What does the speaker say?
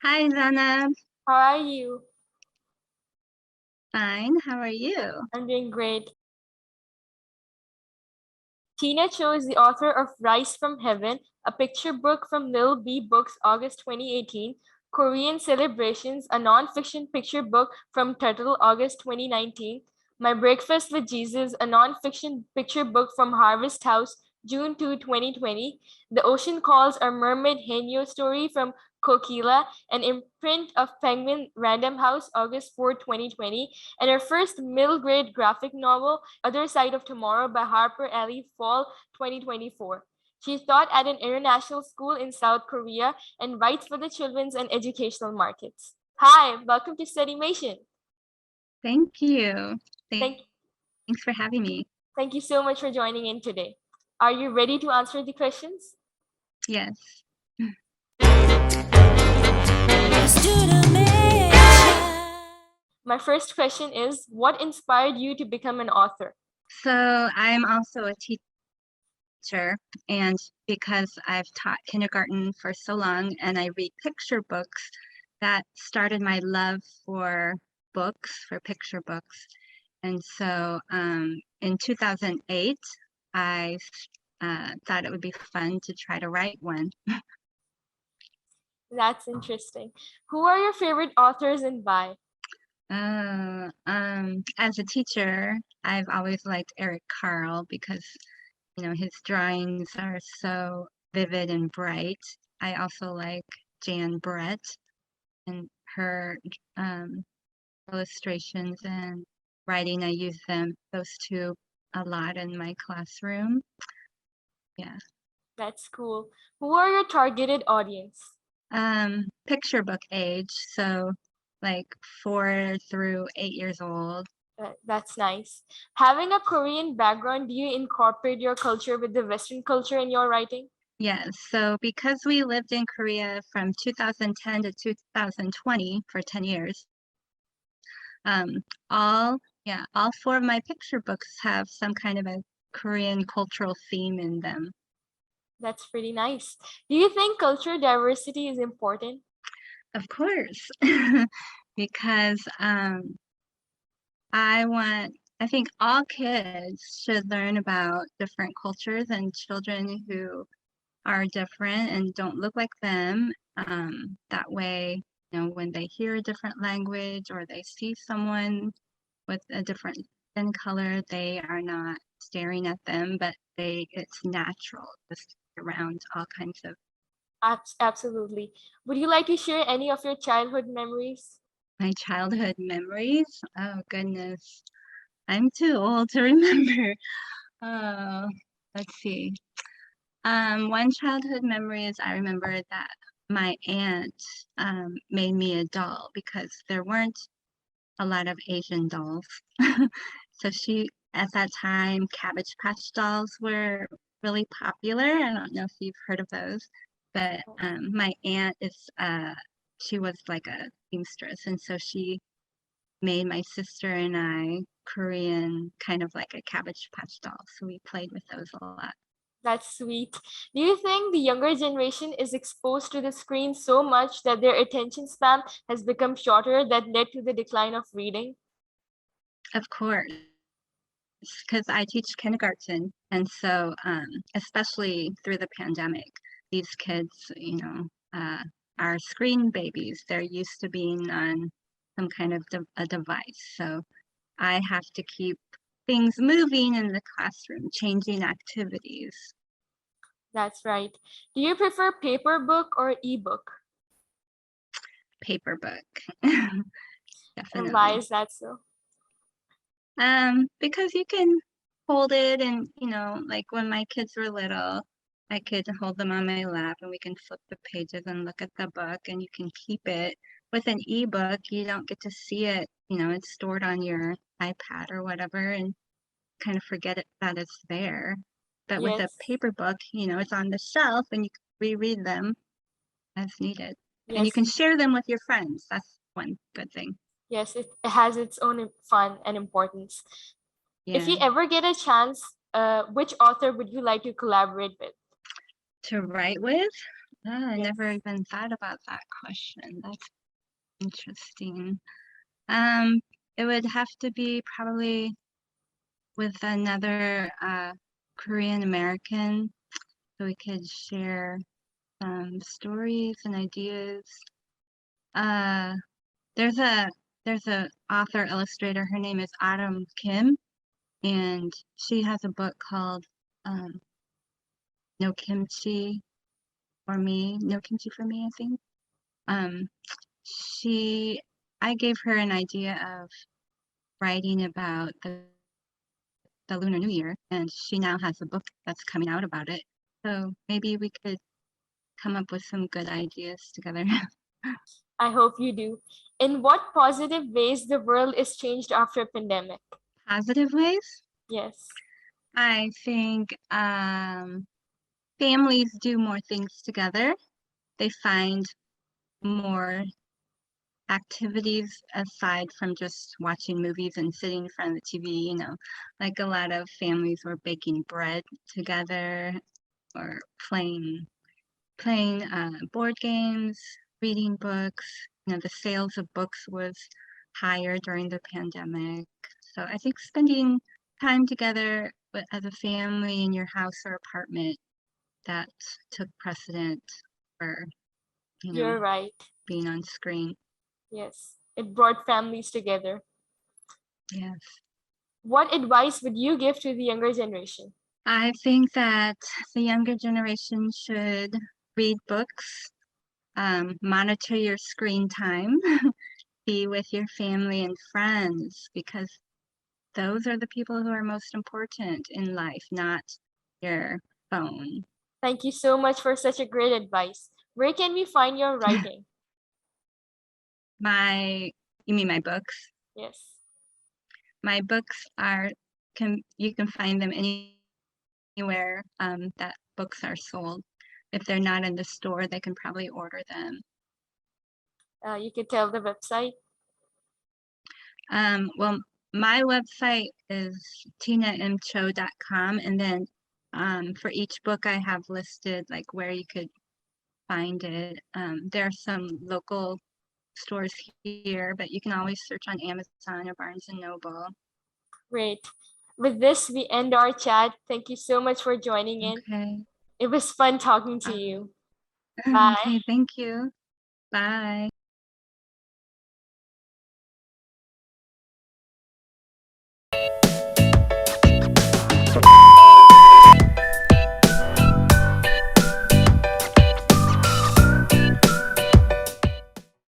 Hi, Zainab. How are you? Fine. How are you? I'm doing great. Tina Cho is the author of Rice from Heaven, a picture book from Lil B Books, August 2018, Korean Celebrations, a nonfiction picture book from Tuttle, August 2019, My Breakfast with Jesus, a nonfiction picture book from Harvest House, June 2, 2020, The Ocean Calls, a Mermaid Haenyeo Story from Kokila, an imprint of Penguin Random House, August 4, 2020, and her first middle grade graphic novel, Other Side of Tomorrow by Harper Alley Fall 2024. She taught at an international school in South Korea and writes for the children's and educational markets. Hi, welcome to Studimation. Thank you. Thank, Thanks for having me. thank you so much for joining in today. Are you ready to answer the questions? Yes. My first question is, what inspired you to become an author? So I'm also a teacher, and because I've taught kindergarten for so long and I read picture books, that started my love for books, for picture books. And so in 2008, I thought it would be fun to try to write one. That's interesting. Who are your favorite authors and why? As a teacher, I've always liked Eric Carle because, his drawings are so vivid and bright. I also like Jan Brett and her illustrations and writing. I use those two a lot in my classroom. Yeah. That's cool. Who are your targeted audience? Picture book age, so like 4 through 8 years old. That's nice. Having a Korean background, do you incorporate your culture with the Western culture in your writing? Yes, so because we lived in Korea from 2010 to 2020 for 10 years, um, all four of my picture books have some kind of a Korean cultural theme in them. That's pretty nice. Do you think cultural diversity is important? Of course, because I think all kids should learn about different cultures and children who are different and don't look like them. That way, when they hear a different language or they see someone with a different skin color, they are not staring at them, but it's natural just around all kinds of. Absolutely. Would you like to share any of your childhood memories? My childhood memories. Oh goodness, I'm too old to remember. Oh, let's see. One childhood memory is I remember that my aunt made me a doll because there weren't a lot of Asian dolls. So at that time, Cabbage Patch dolls were really popular. I don't know if you've heard of those, but my aunt she was like a seamstress, and so she made my sister and I Korean, kind of like a Cabbage Patch doll. So we played with those a lot. That's sweet. Do you think the younger generation is exposed to the screen so much that their attention span has become shorter that led to the decline of reading? Of course, because I teach kindergarten, and so especially through the pandemic, these kids, are screen babies. They're used to being on some kind of a device. So I have to keep things moving in the classroom, changing activities. That's right. Do you prefer paper book or ebook? Paper book, And why definitely. is that so? Because you can hold it and, like when my kids were little, I could hold them on my lap and we can flip the pages and look at the book and you can keep it. With an ebook, you don't get to see it, it's stored on your iPad or whatever and kind of forget that it's there. But with a Yes. paper book, it's on the shelf and you can reread them as needed. And you Yes. can share them with your friends. That's one good thing. Yes, it has its own fun and importance. If you Yeah. ever get a chance, which author would you like to collaborate with? To write with? Ah, I Yes. never even thought about that question. That's interesting. It would have to be probably with another Korean American, so we could share some stories and ideas. Uh, there's a author illustrator. Her name is Autumn Kim, and she has a book called No Kimchi for Me, No Kimchi for Me, I think. Um, she, I gave her an idea of writing about the Lunar New Year, and she now has a book that's coming out about it. So maybe we could come up with some good ideas together. I hope you do. In what positive ways the world is changed after a pandemic? Positive ways? Yes. I think families do more things together. They find more activities aside from just watching movies and sitting in front of the TV, like a lot of families were baking bread together or playing board games, reading books. The sales of books was higher during the pandemic. So I think spending time together as a family in your house or apartment, that took precedent for, You're right. being on screen. Yes. It brought families together. Yes. What advice would you give to the younger generation? I think that the younger generation should read books, monitor your screen time, be with your family and friends, because those are the people who are most important in life, not your phone. Thank you so much for such a great advice. Where can we find your writing? You mean my books? Yes. My books you can find them anywhere that books are sold. If they're not in the store, they can probably order them. You could tell the website. Well, my website is tinamcho.com, and then for each book I have listed like where you could find it. There are some local stores here, but you can always search on Amazon or Barnes and Noble. Great. With this, we end our chat. Thank you so much for joining in. Okay. It was fun talking to you. Bye. Okay, thank you. Bye.